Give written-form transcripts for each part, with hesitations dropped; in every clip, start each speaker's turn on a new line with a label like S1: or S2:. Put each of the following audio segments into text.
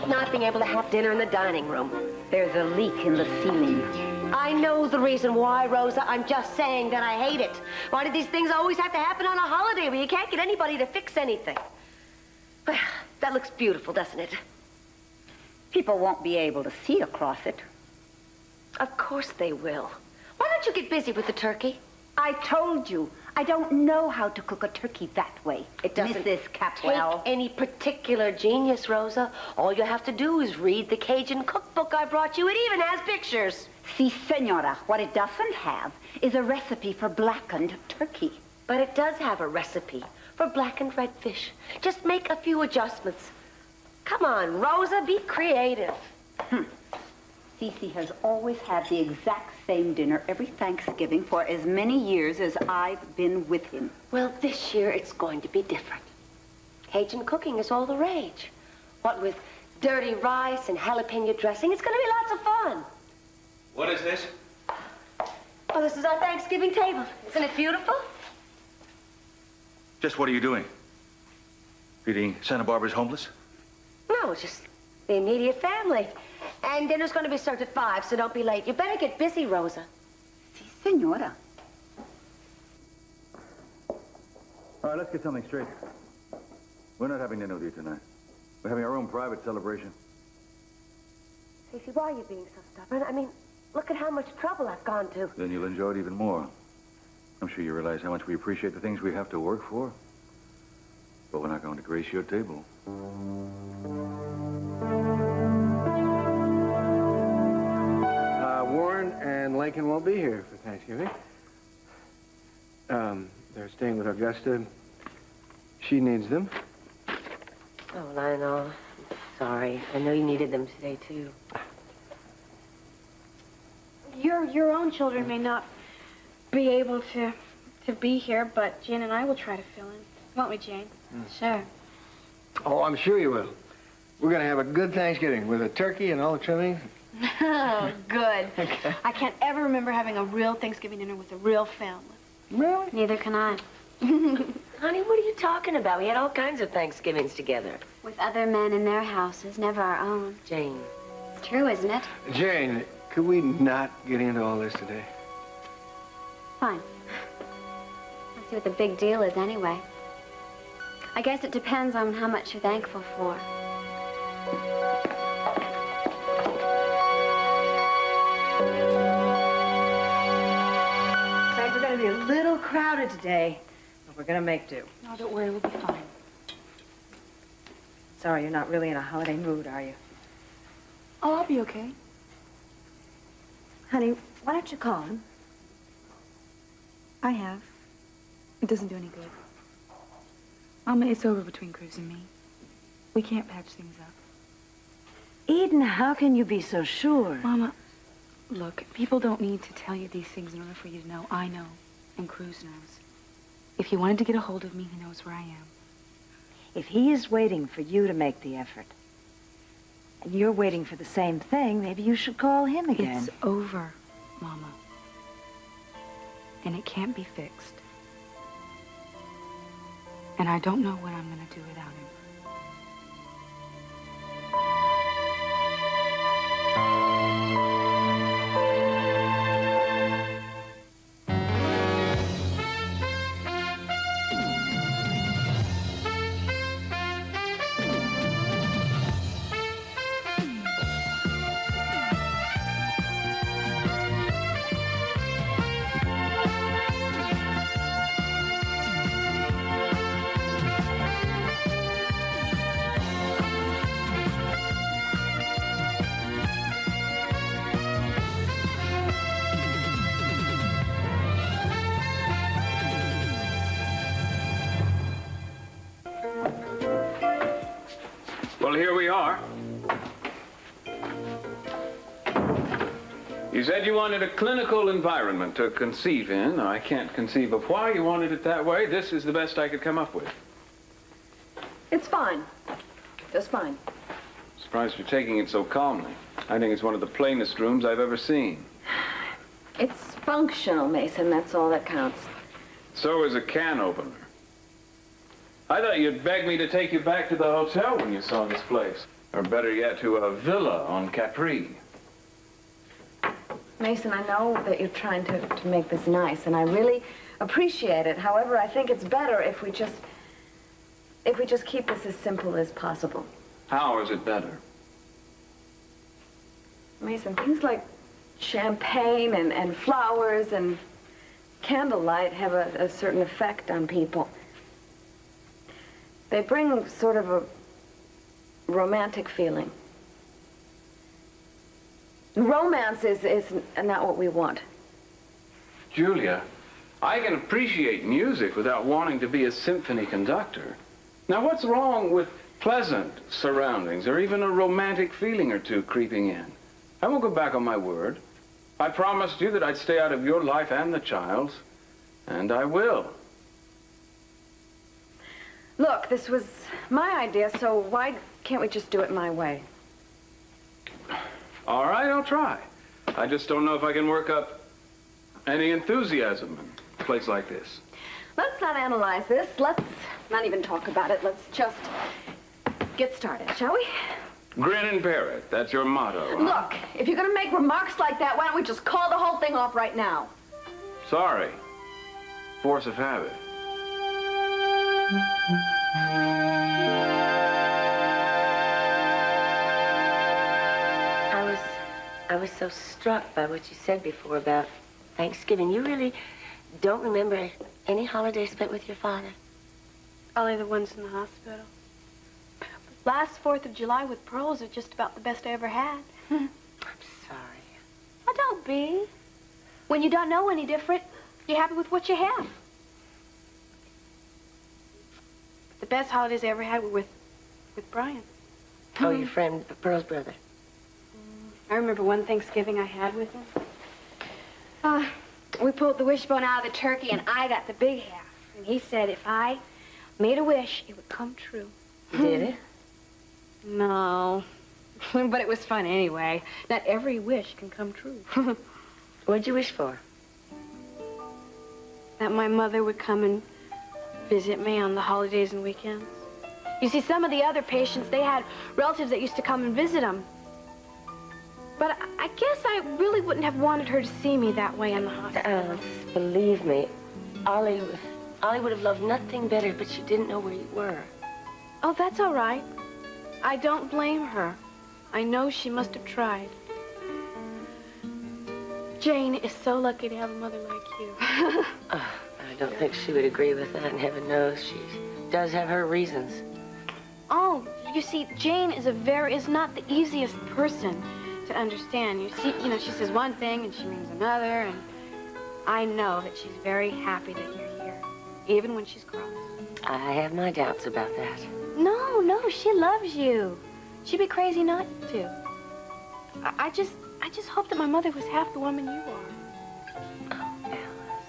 S1: hate not being able to have dinner in the dining room.
S2: There's a leak in the ceiling.
S1: I know the reason why, Rosa. I'm just saying that I hate it. Why do these things always have to happen on a holiday where you can't get anybody to fix anything? Well, that looks beautiful, doesn't it?
S2: People won't be able to see across it.
S1: Of course they will. Why don't you get busy with the turkey?
S2: I told you, I don't know how to cook a turkey that way.
S1: It doesn't
S2: Mrs. Capwell.
S1: take any particular genius, Rosa. All you have to do is read the Cajun cookbook I brought you. It even has pictures.
S2: Si, senora, what it doesn't have is a recipe for blackened turkey.
S1: But it does have a recipe for blackened red fish. Just make a few adjustments. Come on, Rosa, be creative.
S2: Cece has always had the exact same dinner every Thanksgiving for as many years as I've been with him.
S1: Well, this year it's going to be different. Cajun cooking is all the rage. What with dirty rice and jalapeno dressing, it's going to be lots of fun.
S3: What is this?
S1: Oh, this is our Thanksgiving table. Isn't it beautiful?
S3: Just what are you doing? Feeding Santa Barbara's homeless?
S1: No, it's just the immediate family. And dinner's going to be served at 5, so don't be late. You better get busy, Rosa.
S2: Si, senora.
S3: All right, let's get something straight. We're not having dinner with you tonight. We're having our own private celebration.
S1: Cece, why are you being so stubborn? I mean, look at how much trouble I've gone to.
S3: Then you'll enjoy it even more. I'm sure you realize how much we appreciate the things we have to work for. But we're not going to grace your table.
S4: Warren and Lincoln won't be here for Thanksgiving. They're staying with Augusta. She needs them.
S1: Oh, Lionel, I'm sorry. I know you needed them today, too.
S5: Your own children may not be able to be here, but Jane and I will try to fill in. Won't we, Jane? Sure.
S4: Oh, I'm sure you will. We're going to have a good Thanksgiving with a turkey and all the trimmings.
S5: Oh, good.
S4: Okay.
S5: I can't ever remember having a real Thanksgiving dinner with a real family.
S4: Really?
S5: Neither can I.
S1: Honey, what are you talking about? We had all kinds of Thanksgivings together.
S5: With other men in their houses, never our own.
S1: Jane.
S5: It's true, isn't it?
S4: Jane, could we not get into all this today?
S5: Fine. Let's see what the big deal is anyway. I guess it depends on how much you're thankful for.
S6: We're going to be a little crowded today, but we're going to make do.
S5: No, don't worry, we'll be fine.
S6: Sorry, you're not really in a holiday mood, are you?
S5: Oh, I'll be okay.
S6: Honey, why don't you call him?
S7: I have. It doesn't do any good. Mama, it's over between Cruz and me. We can't patch things up.
S6: Eden, how can you be so sure?
S7: Mama, look, people don't need to tell you these things in order for you to know. I know, and Cruz knows. If he wanted to get a hold of me, he knows where I am.
S6: If he is waiting for you to make the effort, and you're waiting for the same thing, maybe you should call him again.
S7: It's over, Mama. And it can't be fixed. And I don't know what I'm going to do without him.
S8: Well, here we are. You said you wanted a clinical environment to conceive in. I can't conceive of why you wanted it that way. This is the best I could come up with.
S6: It's fine. Just fine.
S8: Surprised you're taking it so calmly. I think it's one of the plainest rooms I've ever seen.
S6: It's functional, Mason. That's all that counts.
S8: So is a can opener. I thought you'd beg me to take you back to the hotel when you saw this place. Or better yet, to a villa on Capri.
S9: Mason, I know that you're trying to make this nice, and I really appreciate it. However, I think it's better if we just keep this as simple as possible.
S8: How is it better?
S9: Mason, things like champagne and flowers and candlelight have a certain effect on people. They bring sort of a romantic feeling. Romance is not what we want.
S8: Julia, I can appreciate music without wanting to be a symphony conductor. Now, what's wrong with pleasant surroundings or even a romantic feeling or two creeping in? I won't go back on my word. I promised you that I'd stay out of your life and the child's, and I will.
S9: Look, this was my idea, so why can't we just do it my way?
S8: All right, I'll try. I just don't know if I can work up any enthusiasm in a place like this.
S9: Let's not analyze this. Let's not even talk about it. Let's just get started, shall we?
S8: Grin and bear it. That's your motto. Huh?
S9: Look, if you're going to make remarks like that, why don't we just call the whole thing off right now?
S8: Sorry. Force of habit.
S1: I was so struck by what you said before about Thanksgiving. You really don't remember any holiday spent with your father?
S10: Only the ones in the hospital. Last 4th of July with pearls are just about the best I ever had.
S1: I'm sorry.
S10: Oh, don't be. When you don't know any different, you're happy with what you have. The best holidays I ever had were with Brian.
S1: Oh, your friend, Pearl's brother.
S10: I remember one Thanksgiving I had with him.
S5: We pulled the wishbone out of the turkey, and I got the big half. And he said if I made a wish, it would come true.
S1: Did it?
S10: No. But it was fun anyway. Not every wish can come true.
S1: What'd you wish for?
S10: That my mother would come and visit me on the holidays and weekends. You see, some of the other patients, they had relatives that used to come and visit them. But I guess I really wouldn't have wanted her to see me that way in the hospital.
S1: Alice, believe me, Ollie would have loved nothing better, but she didn't know where you were.
S10: Oh, that's all right. I don't blame her. I know she must have tried. Jane is so lucky to have a mother like you.
S1: I don't think she would agree with that, and heaven knows she does have her reasons.
S10: Oh, you see, Jane is not the easiest person to understand. You see, she says one thing and she means another, and I know that she's very happy that you're here, even when she's cross.
S1: I have my doubts about that.
S10: No, she loves you. She'd be crazy not to. I just hope that my mother was half the woman you are.
S1: Oh, Alice.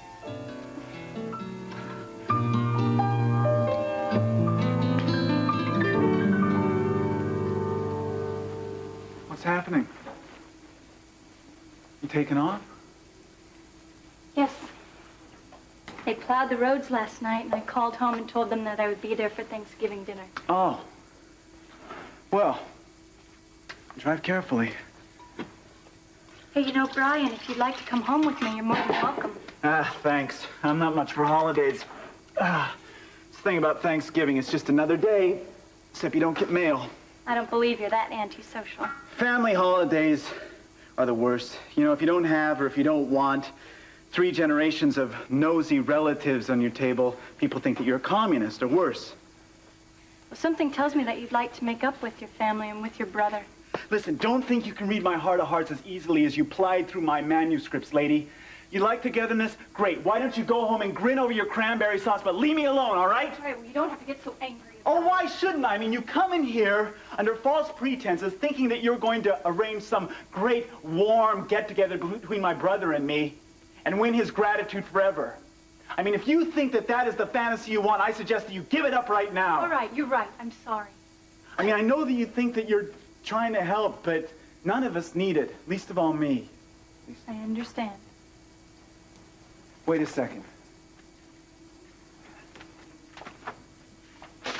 S11: What's happening? You taking off?
S12: Yes. They plowed the roads last night, and I called home and told them that I would be there for Thanksgiving dinner.
S11: Oh. Well, drive carefully.
S12: Hey, Brian, if you'd like to come home with me, you're more than welcome.
S11: Thanks. I'm not much for holidays. This thing about Thanksgiving, it's just another day, except you don't get mail.
S12: I don't believe you're that antisocial.
S11: Family holidays are the worst. If you don't have or if you don't want 3 generations of nosy relatives on your table, people think that you're a communist or worse.
S12: Well, something tells me that you'd like to make up with your family and with your brother.
S11: Listen, don't think you can read my heart of hearts as easily as you plied through my manuscripts, lady. You like togetherness? Great. Why don't you go home and grin over your cranberry sauce, but leave me alone, all right?
S12: All right, well, you don't have to get so angry.
S11: Oh, why shouldn't I? I mean, you come in here under false pretenses thinking that you're going to arrange some great, warm get-together between my brother and me and win his gratitude forever. I mean, if you think that that is the fantasy you want, I suggest that you give it up right now.
S12: All right, you're right. I'm sorry.
S11: I mean, I know that you think that you're trying to help, but none of us need it, least of all me.
S12: I understand.
S11: Wait a second.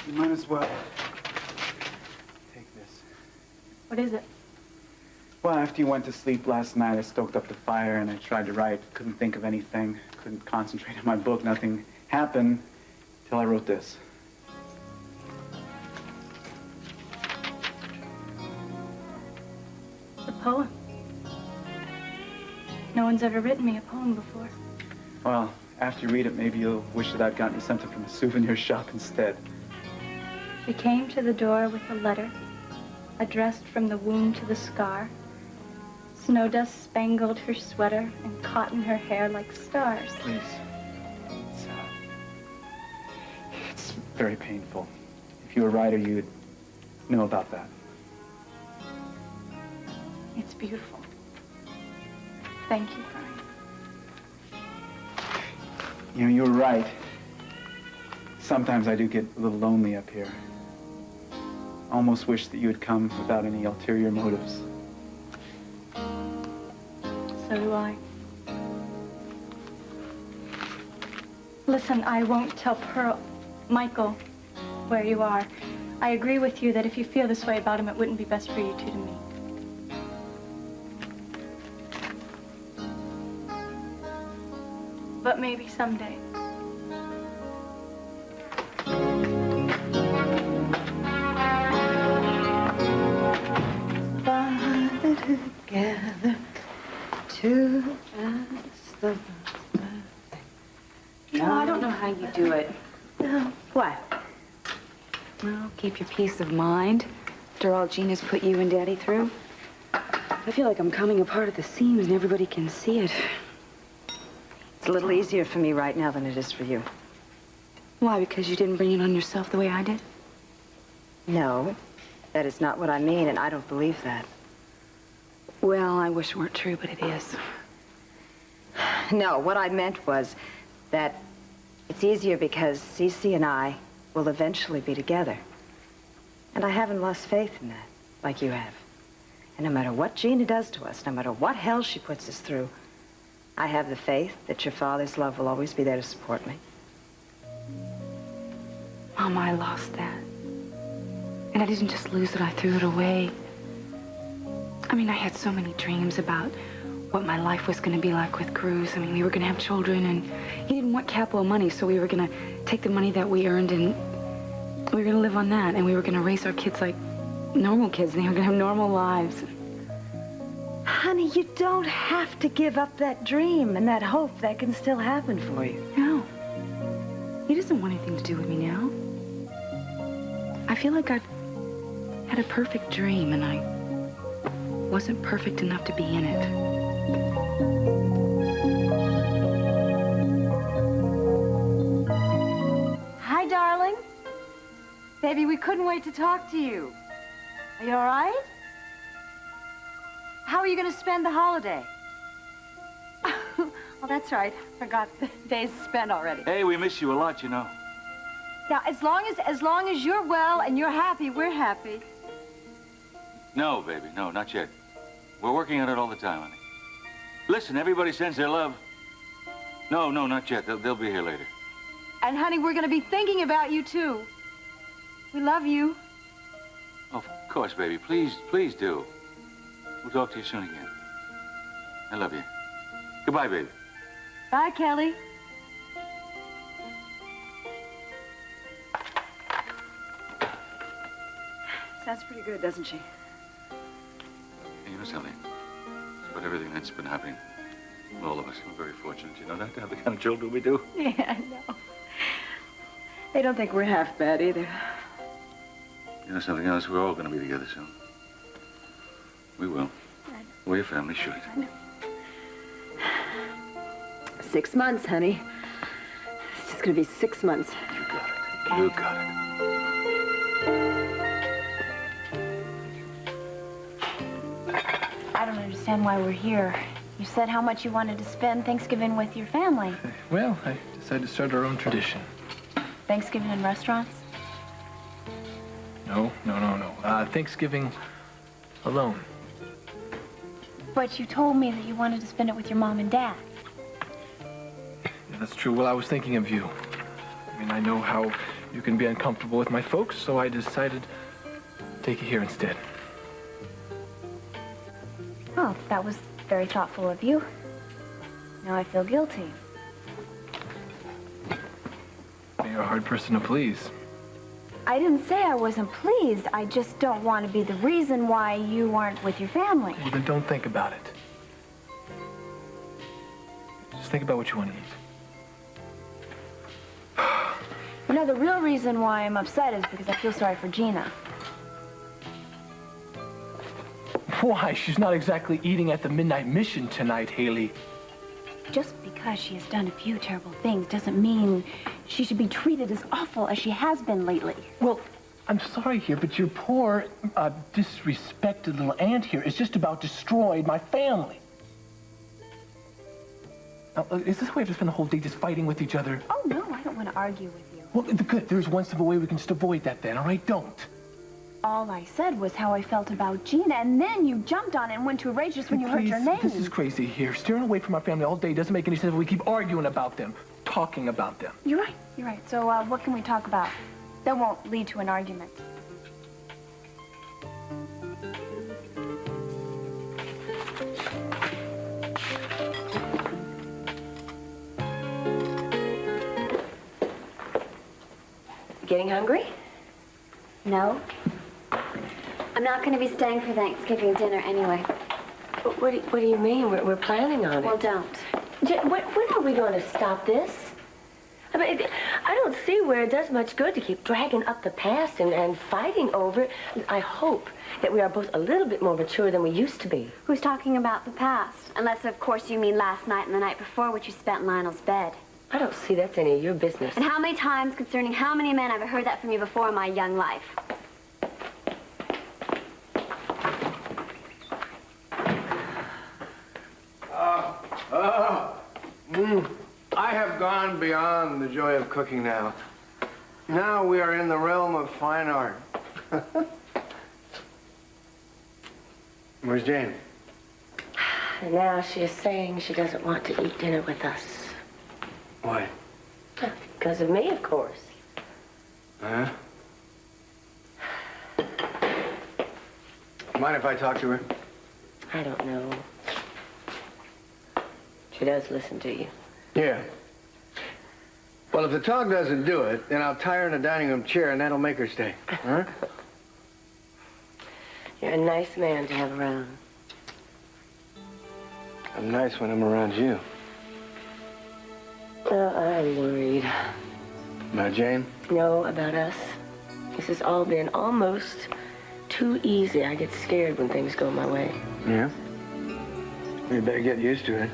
S11: You might as well take this.
S12: What is it?
S11: Well, after you went to sleep last night, I stoked up the fire and I tried to write. Couldn't think of anything. Couldn't concentrate on my book. Nothing happened till I wrote this.
S12: It's a poem. No one's ever written me a poem before.
S11: Well, after you read it, maybe you'll wish that I'd gotten you something from a souvenir shop instead.
S12: She came to the door with a letter, addressed from the wound to the scar. Snow dust spangled her sweater and caught in her hair like stars.
S11: Please. It's very painful. If you were a writer, you'd know about that.
S12: It's beautiful. Thank you, Brian.
S11: You know, you were right. Sometimes I do get a little lonely up here. Almost wish that you had come without any ulterior motives.
S12: So do I. Listen, I won't tell Michael where you are. I agree with you that if you feel this way about him, it wouldn't be best for you two to meet. But maybe someday.
S6: Together to just the
S2: No, I don't know how you do it.
S6: What?
S2: Well, keep your peace of mind after all Gina's put you and Daddy through. I feel like I'm coming apart at the seams and everybody can see it.
S6: It's a little easier for me right now than it is for you.
S2: Why, because you didn't bring it on yourself the way I did?
S6: No, that is not what I mean, and I don't believe that.
S2: Well, I wish it weren't true, but it is.
S6: No, what I meant was that it's easier because Cece and I will eventually be together. And I haven't lost faith in that, like you have. And no matter what Gina does to us, no matter what hell she puts us through, I have the faith that your father's love will always be there to support me.
S2: Mama, I lost that. And I didn't just lose it, I threw it away. I mean, I had so many dreams about what my life was going to be like with Cruz. I mean, we were going to have children, and he didn't want capital money, so we were going to take the money that we earned, and we were going to live on that, and we were going to raise our kids like normal kids, and they were going to have normal lives.
S6: Honey, you don't have to give up that dream and that hope. That can still happen for you.
S2: No. He doesn't want anything to do with me now. I feel like I've had a perfect dream, and I wasn't perfect enough to be in it.
S6: Hi, darling. Baby, we couldn't wait to talk to you. Are you all right? How are you going to spend the holiday? Well, that's right. Forgot the day's spent already.
S3: Hey, we miss you a lot, you know.
S6: Now, as long as you're well and you're happy, we're happy.
S3: No, baby, no, not yet. We're working on it all the time, honey. Listen, everybody sends their love. No, not yet. They'll be here later.
S6: And, honey, we're going to be thinking about you, too. We love you.
S3: Of course, baby. Please do. We'll talk to you soon again. I love you. Goodbye, baby.
S6: Bye, Kelly. Sounds pretty good, doesn't she?
S3: Hey, you know something? But everything that's been happening, all of us, we're very fortunate, you know that, to have the kind of children we do.
S6: Yeah, I know. They don't think we're half bad either.
S3: You know something else? We're all going to be together soon. We will. Well, your family should.
S6: I know. 6 months, honey. It's just going to be 6 months.
S3: You got it.
S10: I don't understand why we're here. You said how much you wanted to spend Thanksgiving with your family.
S13: Well, I decided to start our own tradition.
S10: Thanksgiving in restaurants?
S13: No. Thanksgiving alone.
S10: But you told me that you wanted to spend it with your mom and dad.
S13: Yeah, that's true. Well, I was thinking of you. I mean, I know how you can be uncomfortable with my folks, so I decided to take you here instead.
S12: Well, that was very thoughtful of you. Now I feel guilty.
S13: You're a hard person to please.
S12: I didn't say I wasn't pleased. I just don't want to be the reason why you aren't with your family.
S13: Well, then don't think about it. Just think about what you want to eat.
S12: You know, the real reason why I'm upset is because I feel sorry for Gina.
S13: Why? She's not exactly eating at the Midnight Mission tonight, Haley.
S12: Just because she has done a few terrible things doesn't mean she should be treated as awful as she has been lately.
S13: Well, I'm sorry here, but your poor, disrespected little aunt here is just about destroyed my family. Now, is this the way we have to spend the whole day just fighting with each other?
S12: Oh, no, I don't want to argue with you.
S13: Well, good. There's one simple way we can just avoid that then, all right? Don't.
S12: All I said was how I felt about Gina, and then you jumped on it and went to a rage just when you heard your name.
S13: This is crazy here. Steering away from our family all day doesn't make any sense if we keep arguing about them, talking about them.
S12: You're right. You're right. So what can we talk about that won't lead to an argument?
S1: Getting hungry?
S5: No. I'm not going to be staying for Thanksgiving dinner anyway.
S1: What do you mean? We're planning on it.
S5: Well, don't.
S1: When are we going to stop this? I mean, I don't see where it does much good to keep dragging up the past and fighting over it. I hope that we are both a little bit more mature than we used to be.
S5: Who's talking about the past? Unless, of course, you mean last night and the night before, which you spent in Lionel's bed.
S1: I don't see that's any of your business.
S5: And how many times concerning how many men have I heard that from you before in my young life?
S4: I have gone beyond the joy of cooking now. Now we are in the realm of fine art. Where's Jane?
S1: And now she is saying she doesn't want to eat dinner with us.
S4: Why?
S1: Because of me, of course.
S4: Huh? Mind if I talk to her?
S1: I don't know. She does listen to you.
S4: Yeah. Well, if the talk doesn't do it, then I'll tie her in a dining room chair and that'll make her stay. Huh?
S1: You're a nice man to have around.
S4: I'm nice when I'm around you.
S1: Oh, I'm worried.
S4: About Jane?
S1: No, about us. This has all been almost too easy. I get scared when things go my way.
S4: Yeah? You better get used to it.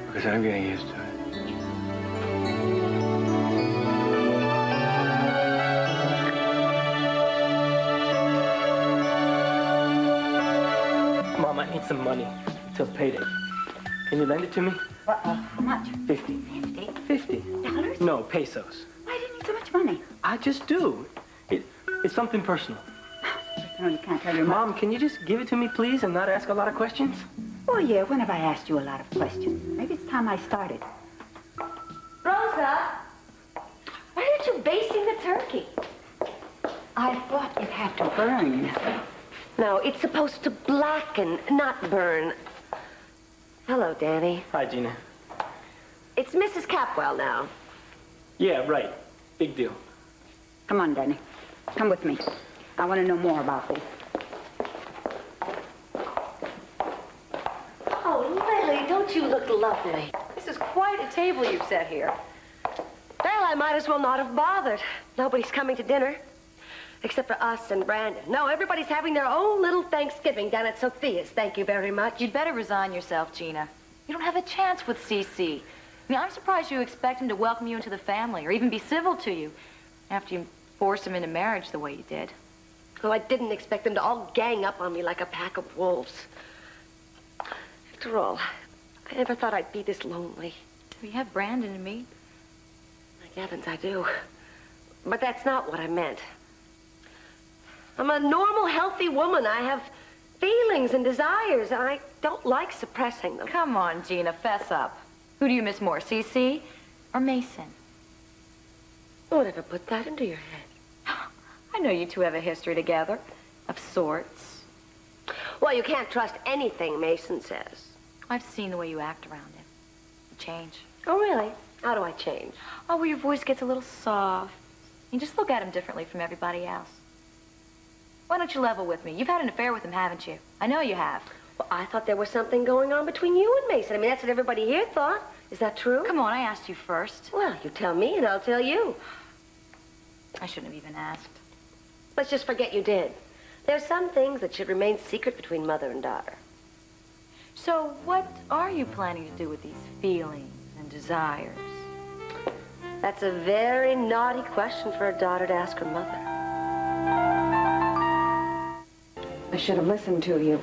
S4: Because I'm getting used to it.
S14: Mom, I need some money till payday. Can you lend it to me?
S15: How much?
S14: 50.
S15: 50?
S14: 50.
S15: Dollars?
S14: No, pesos.
S15: Why do you need so much money?
S14: I just do. It's something personal.
S15: No, you can't tell your mom.
S14: Mom, can you just give it to me, please, and not ask a lot of questions?
S15: Oh, yeah, when have I asked you a lot of questions? Maybe it's time I started.
S1: Rosa, why aren't you basting the turkey?
S15: I thought it had to burn.
S1: No, it's supposed to blacken, not burn. Hello, Danny.
S14: Hi, Gina.
S1: It's Mrs. Capwell now.
S14: Yeah, right. Big deal.
S15: Come on, Danny. Come with me. I want to know more about this.
S1: Oh, Lily, don't you look lovely?
S6: This is quite a table you've set here.
S1: Well, I might as well not have bothered. Nobody's coming to dinner. Except for us and Brandon. No, everybody's having their own little Thanksgiving down at Sophia's. Thank you very much.
S16: You'd better resign yourself, Gina. You don't have a chance with CC. I mean, I'm surprised you expect him to welcome you into the family or even be civil to you after you forced him into marriage the way you did.
S1: Well, I didn't expect them to all gang up on me like a pack of wolves. After all, I never thought I'd be this lonely.
S16: You have Brandon and me.
S1: Thank heavens I do. But that's not what I meant. I'm a normal, healthy woman. I have feelings and desires, and I don't like suppressing them.
S16: Come on, Gina, fess up. Who do you miss more, CC or Mason?
S1: Whatever put that into your head?
S16: I know you two have a history together, of sorts.
S1: Well, you can't trust anything Mason says.
S16: I've seen the way you act around him. You change.
S1: Oh, really? How do I change?
S16: Oh, well, your voice gets a little soft. You just look at him differently from everybody else. Why don't you level with me? You've had an affair with him, haven't you? I know you have.
S1: Well, I thought there was something going on between you and Mason. I mean, that's what everybody here thought. Is that true?
S16: Come on, I asked you first.
S1: Well, you tell me and I'll tell you.
S16: I shouldn't have even asked.
S1: Let's just forget you did. There's some things that should remain secret between mother and daughter.
S16: So what are you planning to do with these feelings and desires?
S1: That's a very naughty question for a daughter to ask her mother.
S9: I should have listened to you.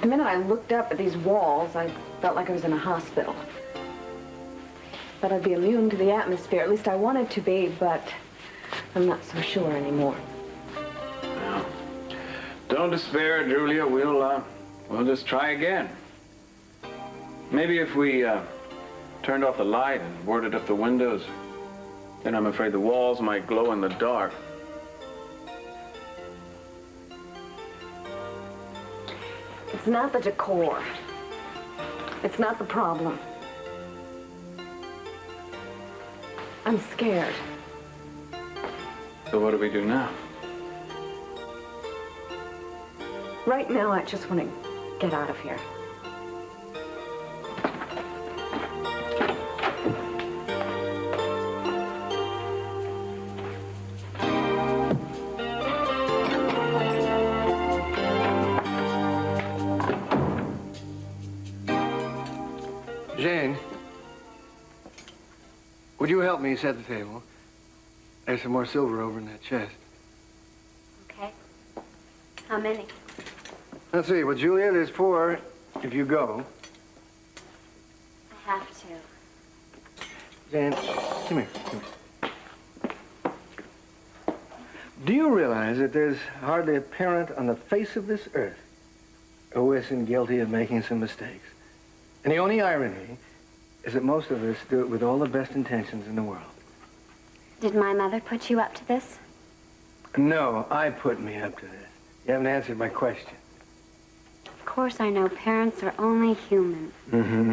S9: The minute I looked up at these walls, I felt like I was in a hospital. But I'd be immune to the atmosphere. At least I wanted to be, but I'm not so sure anymore.
S8: Well, don't despair, Julia. We'll just try again. Maybe if we turned off the light and boarded up the windows, then I'm afraid the walls might glow in the dark.
S9: It's not the decor. It's not the problem. I'm scared.
S8: So what do we do now?
S9: Right now, I just want to get out of here.
S4: Jane, would you help me set the table? There's some more silver over in that chest.
S5: Okay. How many?
S4: Let's see. Well, Julia, there's 4 if you go.
S5: I have to.
S4: Jane, come here. Come here. Do you realize that there's hardly a parent on the face of this earth who isn't guilty of making some mistakes? And the only irony is that most of us do it with all the best intentions in the world.
S5: Did my mother put you up to this?
S4: No, I put me up to this. You haven't answered my question.
S5: Of course I know parents are only human.
S4: Mm-hmm.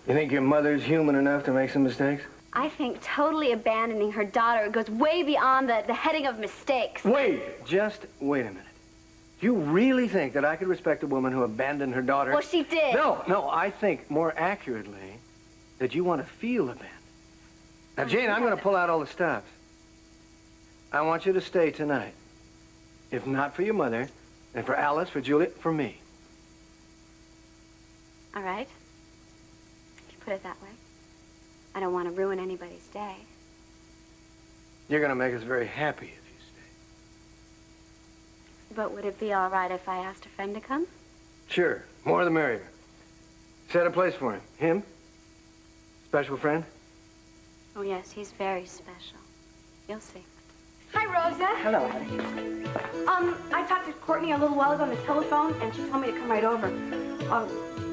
S4: You think your mother's human enough to make some mistakes?
S5: I think totally abandoning her daughter goes way beyond the heading of mistakes.
S4: Wait! Just wait a minute. Do you really think that I could respect a woman who abandoned her daughter?
S5: Well, she did.
S4: No, I think more accurately that you want to feel abandoned. Now, Jane, I'm going to pull out all the stops. I want you to stay tonight. If not for your mother, then for Alice, for Juliet, for me.
S5: All right. If you put it that way. I don't want to ruin anybody's day.
S4: You're going to make us very happy if you stay.
S5: But would it be all right if I asked a friend to come?
S4: Sure. More the merrier. Set a place for him. Him? Special friend?
S5: Oh, yes, he's very special. You'll see.
S10: Hi, Rosa.
S15: Hello, Alice.
S10: I talked to Courtney a little while ago on the telephone, and she told me to come right over.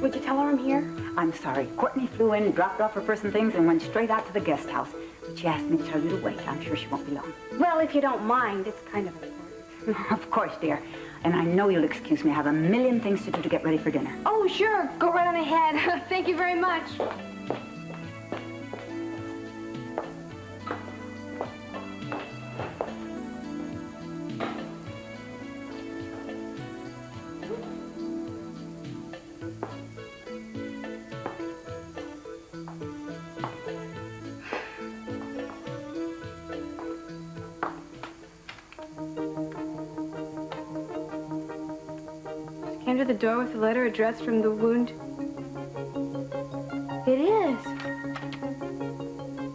S10: Would you tell her I'm here?
S15: I'm sorry. Courtney flew in, dropped off her purse and things, and went straight out to the guest house. But she asked me to tell you to wait. I'm sure she won't be long.
S10: Well, if you don't mind, it's kind of important.
S15: Of course, dear. And I know you'll excuse me. I have a million things to do to get ready for dinner.
S10: Oh, sure. Go right on ahead. Thank you very much. Came to the door with a letter addressed from the wound. It is.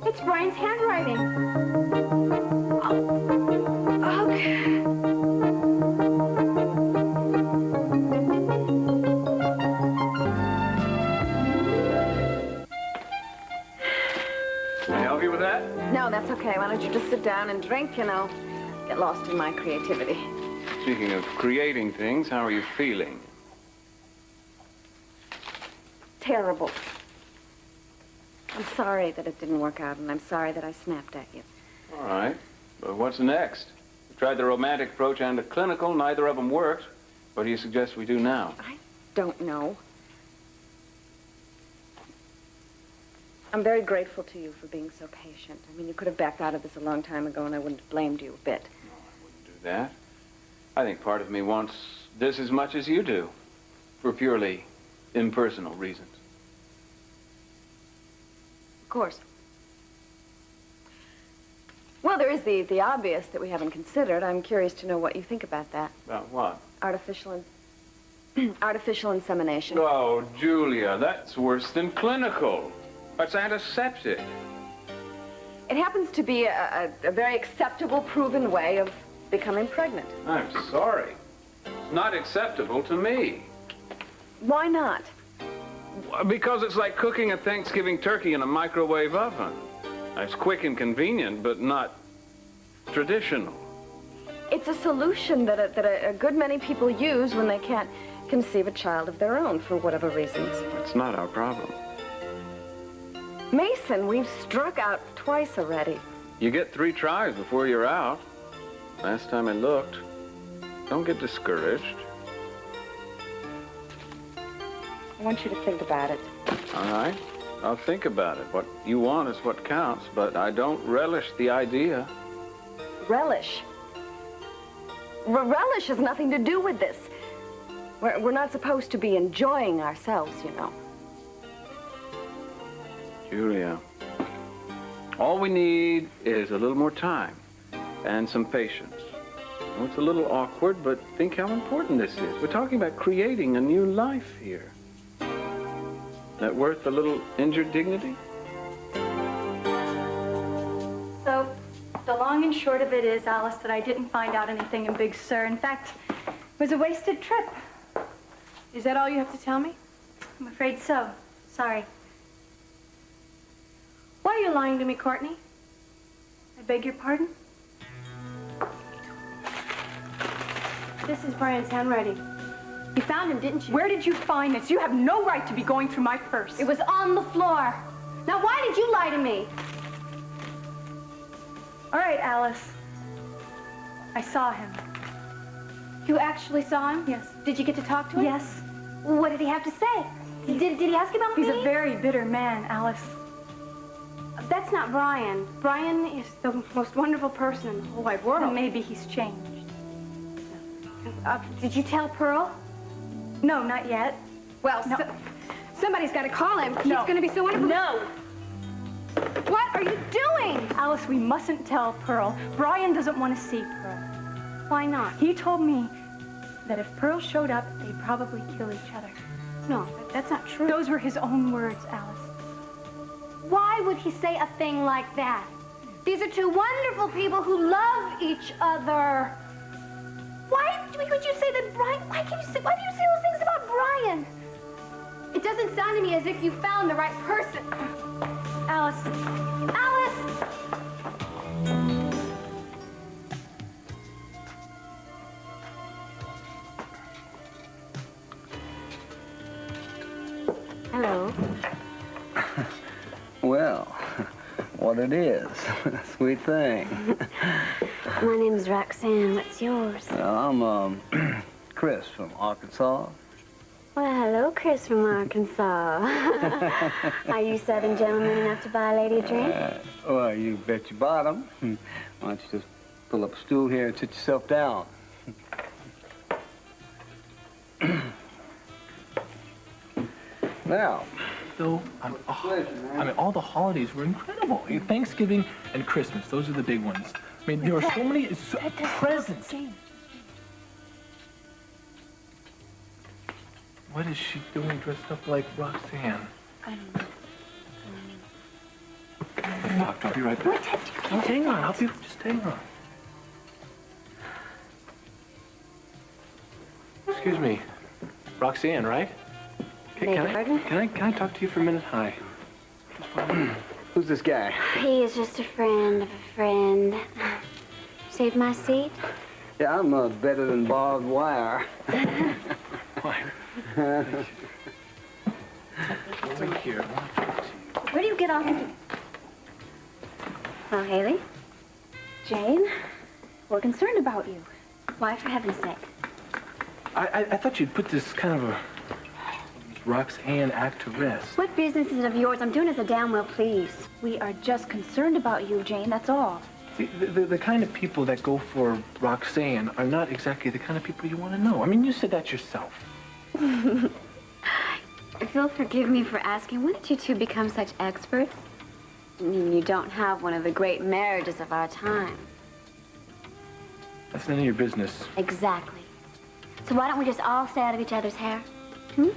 S10: It's Brian's handwriting. Oh, okay.
S8: Can I help you with that?
S9: No, that's okay. Why don't you just sit down and drink, and I'll get lost in my creativity.
S8: Speaking of creating things, how are you feeling?
S9: Terrible. I'm sorry that it didn't work out, and I'm sorry that I snapped at you.
S8: All right. But what's next? We tried the romantic approach and the clinical. Neither of them worked. What do you suggest we do now?
S9: I don't know. I'm very grateful to you for being so patient. I mean, you could have backed out of this a long time ago, and I wouldn't have blamed you a bit.
S8: Do that. I think part of me wants this as much as you do, for purely impersonal reasons.
S9: Of course. Well, there is the obvious that we haven't considered. I'm curious to know what you think about that.
S8: About what?
S9: Artificial insemination.
S8: Oh, Julia, that's worse than clinical. That's antiseptic.
S9: It happens to be a very acceptable, proven way of becoming pregnant.
S8: I'm sorry. It's not acceptable to me.
S9: Why not?
S8: Because it's like cooking a Thanksgiving turkey in a microwave oven. It's quick and convenient, but not traditional.
S9: It's a solution that a good many people use when they can't conceive a child of their own for whatever reasons.
S8: It's not our problem.
S9: Mason, we've struck out twice already.
S8: You get 3 tries before you're out. Last time I looked. Don't get discouraged.
S9: I want you to think about it.
S8: All right? I'll think about it. What you want is what counts, but I don't relish the idea.
S9: Relish? Relish has nothing to do with this. We're not supposed to be enjoying ourselves, you know.
S8: Julia, all we need is a little more time and some patience. Oh, it's a little awkward, but think how important this is. We're talking about creating a new life here. That worth a little injured dignity?
S12: So, the long and short of it is, Alice, that I didn't find out anything in Big Sur. In fact, it was a wasted trip.
S10: Is that all you have to tell me?
S12: I'm afraid so. Sorry.
S10: Why are you lying to me, Courtney?
S12: I beg your pardon?
S10: This is Brian's handwriting. You found him, didn't you?
S12: Where did you find this? You have no right to be going through my purse.
S10: It was on the floor. Now, why did you lie to me?
S12: All right, Alice. I saw him.
S10: You actually saw him?
S12: Yes.
S10: Did you get to talk to him?
S12: Yes.
S10: What did he have to say? Did he ask about me?
S12: He's a very bitter man, Alice.
S10: That's not Brian. Brian is the most wonderful person in the whole wide world.
S12: Then maybe he's changed.
S10: Did you tell Pearl?
S12: No, not yet.
S10: Well,
S12: no.
S10: Somebody's got to call him. He's
S12: No.
S10: going to be so wonderful.
S12: No.
S10: What are you doing?
S12: Alice, we mustn't tell Pearl. Brian doesn't want to see Pearl.
S10: Why not?
S12: He told me that if Pearl showed up, they'd probably kill each other.
S10: No, that's not true.
S12: Those were his own words, Alice.
S10: Why would he say a thing like that? These are two wonderful people who love each other. Why would you say that Brian? Why do you say those things about Brian? It doesn't sound to me as if you found the right person.
S12: Alice.
S10: Alice!
S5: Hello.
S17: Well, what it is. Sweet thing.
S5: My name's Roxanne. What's yours?
S17: I'm, Chris from Arkansas.
S5: Well, hello, Chris from Arkansas. Are you Southern gentlemen enough to buy a lady a drink?
S17: Well, you bet your bottom. Why don't you just pull up a stool here and sit yourself down? Now.
S13: So, I mean, all the holidays were incredible. Thanksgiving and Christmas, those are the big ones. I mean, there were so many presents. What is she doing dressed up like Roxanne?
S12: I don't know.
S13: Doctor, I'll be right back. Hang on, I'll be just hang on. Excuse me, Roxanne, right? Can I talk to you for a minute? Hi.
S17: Who's this guy?
S5: He is just a friend of a friend. Save my seat?
S17: Yeah, I'm better than barbed wire.
S13: Wire? Over here.
S5: Where do you get off? Well, Haley? Jane? We're concerned about you. Why, for heaven's sake?
S13: I thought you'd put this kind of a Roxanne act to rest.
S5: What business is it of yours? I'm doing as I damn well please.
S12: We are just concerned about you, Jane, that's all.
S13: See, the kind of people that go for Roxanne are not exactly the kind of people you want to know. I mean, you said that yourself.
S5: If you'll forgive me for asking, when did you two become such experts? I mean, you don't have one of the great marriages of our time.
S13: That's none of your business.
S5: Exactly. So why don't we just all stay out of each other's hair? Hmm?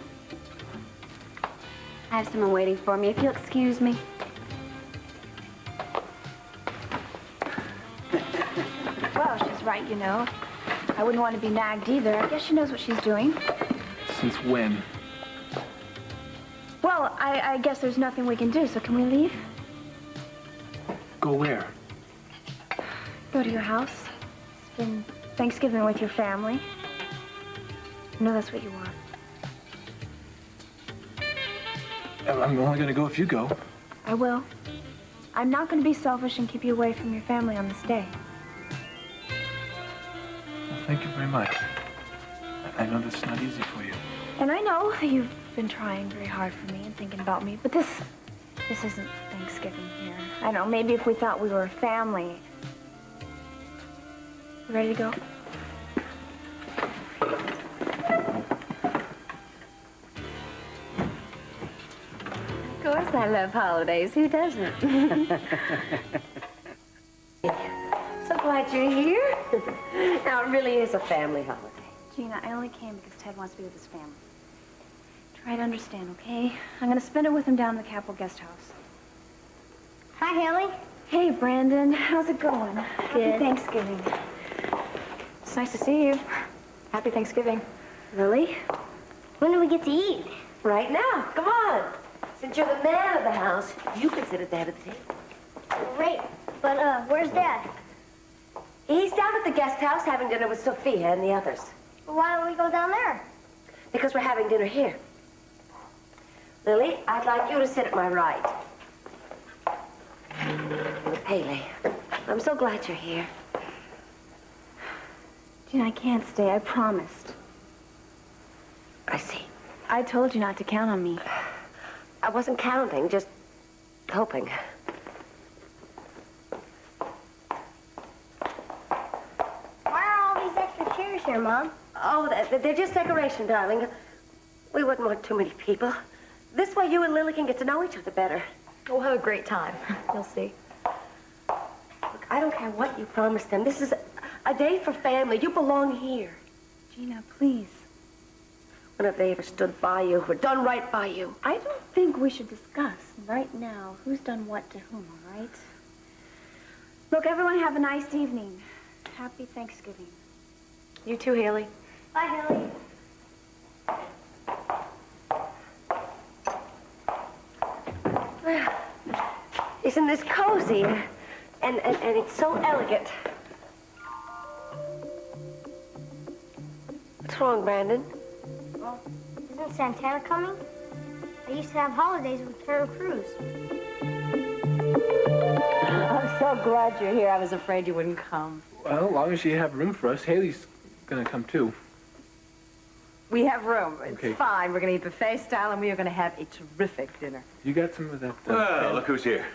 S5: I have someone waiting for me, if you'll excuse me.
S12: Well, she's right, you know. I wouldn't want to be nagged either. I guess she knows what she's doing.
S13: Since when?
S12: Well, I guess there's nothing we can do, so can we leave?
S13: Go where?
S12: Go to your house. Spend Thanksgiving with your family. I know that's what you want.
S13: I'm only going to go if you go.
S12: I will. I'm not going to be selfish and keep you away from your family on this day.
S13: Well, thank you very much. I know that's not easy for you.
S12: And I know that you've been trying very hard for me and thinking about me, but this isn't Thanksgiving here. I don't know, maybe if we thought we were a family. You ready to go?
S5: Of course I love holidays. Who doesn't?
S1: So glad you're here. Now, it really is a family holiday.
S12: Gina, I only came because Ted wants to be with his family. Try to understand, okay? I'm going to spend it with him down in the Capitol Guest House.
S18: Hi, Haley.
S12: Hey, Brandon. How's it going? Happy Thanksgiving. It's nice to see you. Happy Thanksgiving.
S1: Lily?
S18: When do we get to eat?
S1: Right now. Come on. Since you're the man of the house, you can sit at the head of the table.
S18: Great. But, where's Dad?
S1: He's down at the guest house having dinner with Sophia and the others.
S18: Why don't we go down there?
S1: Because we're having dinner here. Lily, I'd like you to sit at my right. With Haley. I'm so glad you're here.
S12: Gina, I can't stay. I promised.
S1: I see.
S12: I told you not to count on me.
S1: I wasn't counting, just hoping.
S18: Why are all these extra chairs here, Mom?
S1: Oh, they're just decoration, darling. We wouldn't want too many people. This way you and Lily can get to know each other better.
S16: We'll have a great time. You'll see.
S1: Look, I don't care what you promised them. This is a day for family. You belong here.
S12: Gina, please.
S1: When have they ever stood by you or done right by you?
S12: I don't think we should discuss right now who's done what to whom, all right? Look, everyone have a nice evening. Happy Thanksgiving.
S16: You too, Haley.
S18: Bye, Haley.
S1: Well, isn't this cozy? And it's so elegant. What's wrong, Brandon?
S18: Well, isn't Santana coming? I used to have holidays with Carol Cruz.
S6: I'm so glad you're here. I was afraid you wouldn't come.
S13: Well, as long as you have room for us, Haley's going to come too.
S6: We have room. It's
S13: Okay.
S6: fine. We're going to eat buffet style, and we are going to have a terrific dinner.
S13: You got some of that?
S3: Well, look who's here.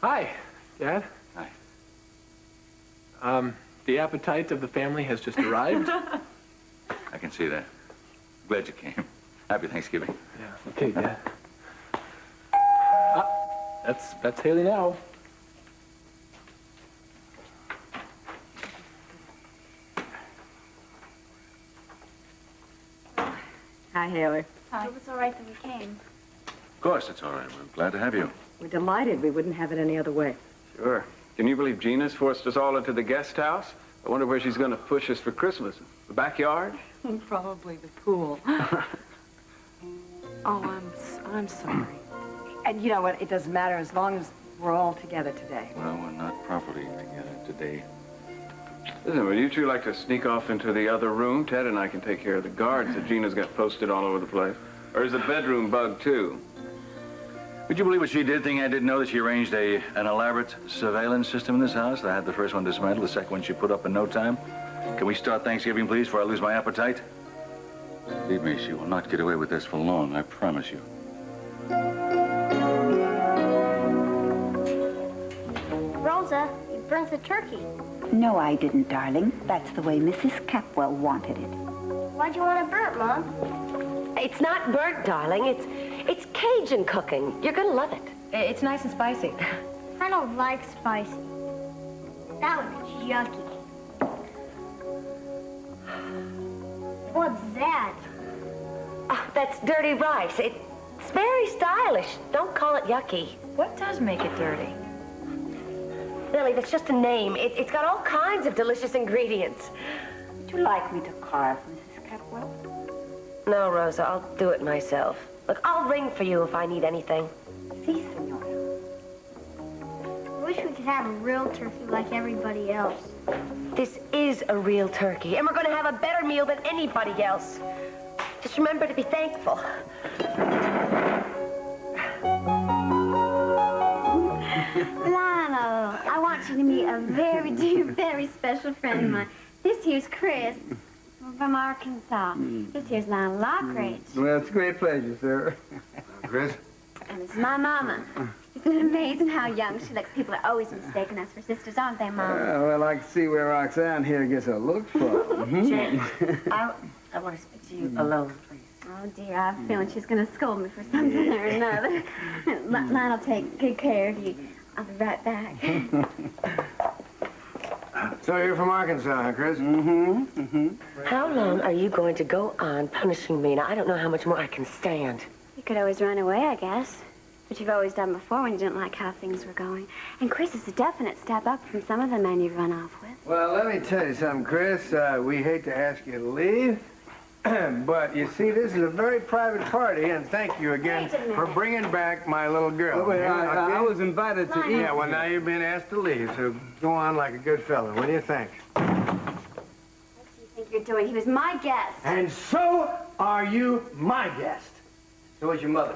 S13: Hi, Dad.
S3: Hi.
S13: The appetite of the family has just arrived.
S3: I can see that. Glad you came. Happy Thanksgiving.
S13: Yeah. Okay, Dad. That's Haley now.
S6: Hi, Haley.
S12: I hope it's all right that we came.
S3: Of course, it's all right. We're glad to have you.
S6: We're delighted. We wouldn't have it any other way.
S8: Sure. Can you believe Gina's forced us all into the guest house? I wonder where she's going to push us for Christmas. The backyard?
S6: Probably the pool. Oh, I'm sorry. And you know what? It doesn't matter as long as we're all together today.
S3: Well, we're not properly together today.
S8: Listen, would you two like to sneak off into the other room? Ted and I can take care of the guards that Gina's got posted all over the place. Or is the bedroom bugged, too?
S3: Would you believe what she did? Thing I didn't know that she arranged an elaborate surveillance system in this house. I had the first one dismantled, the second one she put up in no time. Can we start Thanksgiving, please, before I lose my appetite? Believe me, she will not get away with this for long, I promise you.
S18: Rosa, you burnt the turkey.
S15: No, I didn't, darling. That's the way Mrs. Capwell wanted it.
S18: Why'd you want it burnt, Mom?
S1: It's not burnt, darling. It's Cajun cooking. You're gonna love it.
S16: It's nice and spicy.
S18: I don't like spicy. That would be yucky. What's that?
S1: That's dirty rice. It's very stylish. Don't call it yucky.
S16: What does make it dirty?
S1: Lily, that's just a name. It's got all kinds of delicious ingredients.
S15: Would you like me to carve, Mrs. Capwell?
S1: No, Rosa, I'll do it myself. Look, I'll ring for you if I need anything.
S15: Si, senora.
S18: I wish we could have a real turkey like everybody else.
S1: This is a real turkey, and we're going to have a better meal than anybody else. Just remember to be thankful.
S5: Lionel, I want you to meet a very dear, very special friend of mine. This here's Chris from Arkansas. This here's Lionel Lockridge.
S17: Well, it's a great pleasure, sir.
S4: Chris?
S5: And this is my mama. Isn't it amazing how young she looks? People are always mistaking us for sisters, aren't they, Mom?
S17: Well, I can see where Roxanne here gets her look from.
S1: Jane, I want to speak to you alone, please.
S5: Oh, dear, I have a feeling she's going to scold me for something or another. Lionel, take good care of you. I'll be right back.
S4: So you're from Arkansas, huh, Chris?
S1: How long are you going to go on punishing me? Now, I don't know how much more I can stand.
S5: You could always run away, I guess. But you've always done before when you didn't like how things were going. And Chris is a definite step up from some of the men you've run off with.
S4: Well, let me tell you something, Chris. We hate to ask you to leave, but you see, this is a very private party, and thank you again for bringing back my little girl.
S17: Oh, wait,
S4: Yeah,
S17: I
S4: okay?
S17: was invited to eat.
S4: Yeah, well, now you've been asked to leave, so go on like a good fellow. What do you think?
S5: What do you think you're doing? He was my guest.
S4: And so are you my guest. So is your mother.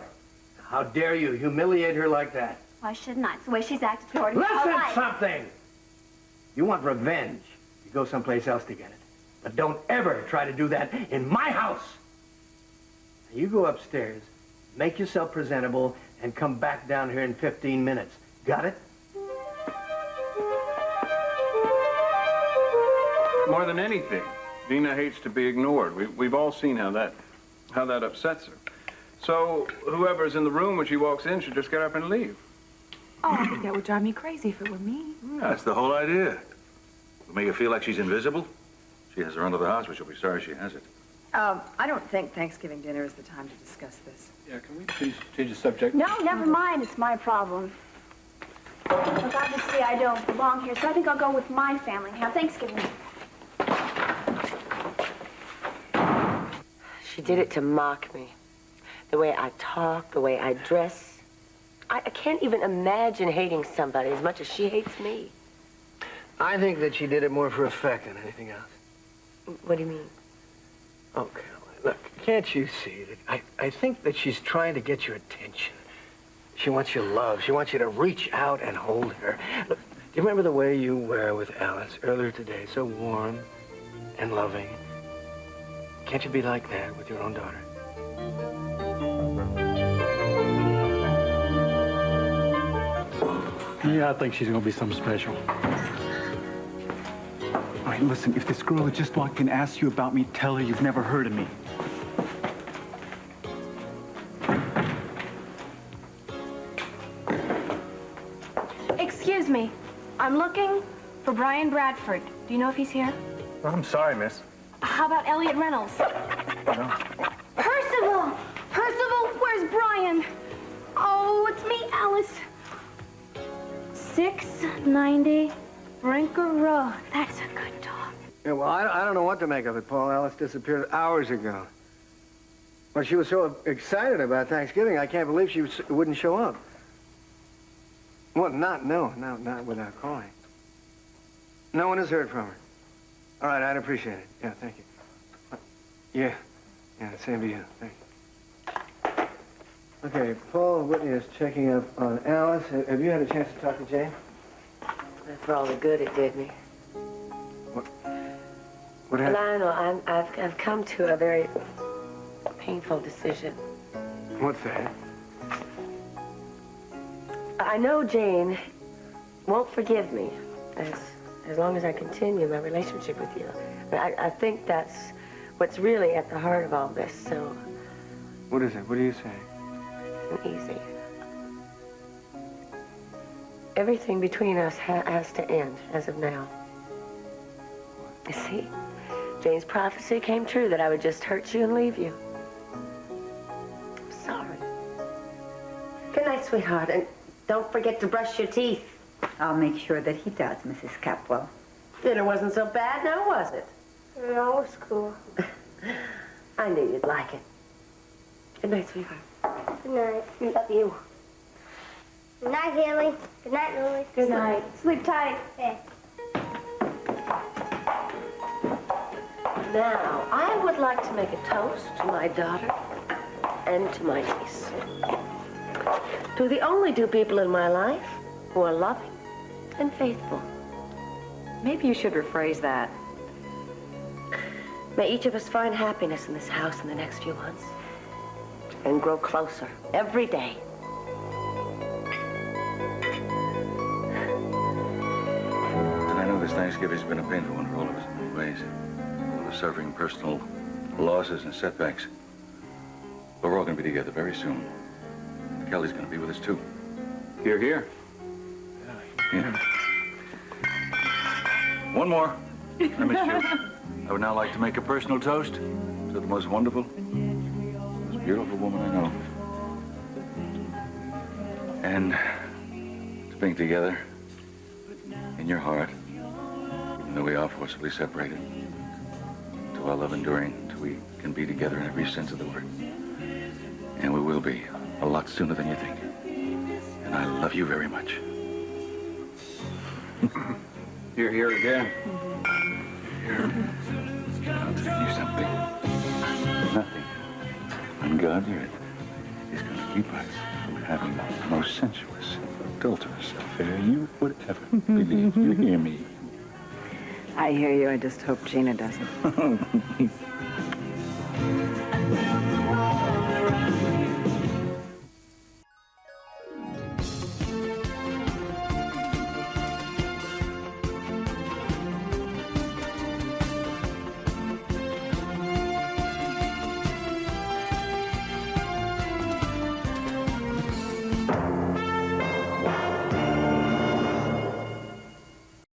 S4: How dare you humiliate her like that?
S5: Why shouldn't I? It's the way she's acted toward me.
S4: Listen,
S5: All right.
S4: something. You want revenge, you go someplace else to get it. But don't ever try to do that in my house. You go upstairs, make yourself presentable, and come back down here in 15 minutes. Got it?
S8: More than anything, Dina hates to be ignored. We've all seen how that upsets her. So whoever's in the room when she walks in should just get up and leave.
S2: Oh, I think that would drive me crazy if it were me.
S3: That's the whole idea. We'll make her feel like she's invisible. She has her under the house, but she'll be sorry she has it.
S6: I don't think Thanksgiving dinner is the time to discuss this.
S13: Yeah, can we please change the subject?
S12: No, never mind. It's my problem. Look, obviously I don't belong here, so I think I'll go with my family and have Thanksgiving.
S1: She did it to mock me. The way I talk, the way I dress. I can't even imagine hating somebody as much as she hates me.
S4: I think that she did it more for effect than anything else.
S1: What do you mean?
S4: Oh, Caroline, look, can't you see that I think that she's trying to get your attention. She wants your love. She wants you to reach out and hold her. Look, do you remember the way you were with Alice earlier today? So warm and loving. Can't you be like that with your own daughter?
S11: Yeah, I think she's gonna be something special. All right, listen, if this girl had just walked in and asked you about me, tell her you've never heard of me.
S12: Excuse me. I'm looking for Brian Bradford. Do you know if he's here?
S11: I'm sorry, miss.
S12: How about Elliot Reynolds? Percival! Percival, where's Brian? Oh, it's me, Alice. 690 Brinker Road. That's a good dog.
S4: Yeah, well, I don't know what to make of it, Paul. Alice disappeared hours ago. Well, she was so excited about Thanksgiving, I can't believe she wouldn't show up. Well, not without calling. No one has heard from her. All right, I'd appreciate it. Yeah, thank you. Yeah, same to you. Thank you. Okay, Paul Whitney is checking up on Alice. Have you had a chance to talk to Jane?
S1: For all the good it did me.
S4: What happened?
S1: Lionel, I've come to a very painful decision.
S4: What's that?
S1: I know Jane won't forgive me as long as I continue my relationship with you. But I think that's what's really at the heart of all this, so...
S4: What is it? What do you say?
S1: Easy. Everything between us has to end as of now. You see, Jane's prophecy came true that I would just hurt you and leave you. I'm sorry. Good night, sweetheart, and don't forget to brush your teeth.
S15: I'll make sure that he does, Mrs. Capwell.
S1: Dinner wasn't so bad, now was it?
S18: No, it was cool.
S1: I knew you'd like it. Good night, sweetheart.
S18: Good night.
S1: Love you.
S18: Good night, Haley. Good night, Lily.
S1: Good night.
S18: Sleep tight. Okay.
S1: Now, I would like to make a toast to my daughter and to my niece. To the only two people in my life who are loving and faithful.
S6: Maybe you should rephrase that.
S1: May each of us find happiness in this house in the next few months and grow closer every day.
S3: And I know this Thanksgiving's been a painful one for all of us in many ways. All of us suffering personal losses and setbacks. But we're all going to be together very soon. Kelly's going to be with us, too.
S8: Hear, hear.
S3: Yeah. One more. I miss you. I would now like to make a personal toast to the most wonderful, most beautiful woman I know. And to being together in your heart, even though we are forcibly separated, to our love enduring until we can be together in every sense of the word. And we will be a lot sooner than you think. And I love you very much.
S8: Hear, hear again.
S3: Here. I'll tell you something. Nothing on God's earth is going to keep us from having the most sensuous, adulterous affair you would ever believe. You hear me?
S6: I hear you. I just hope Gina doesn't.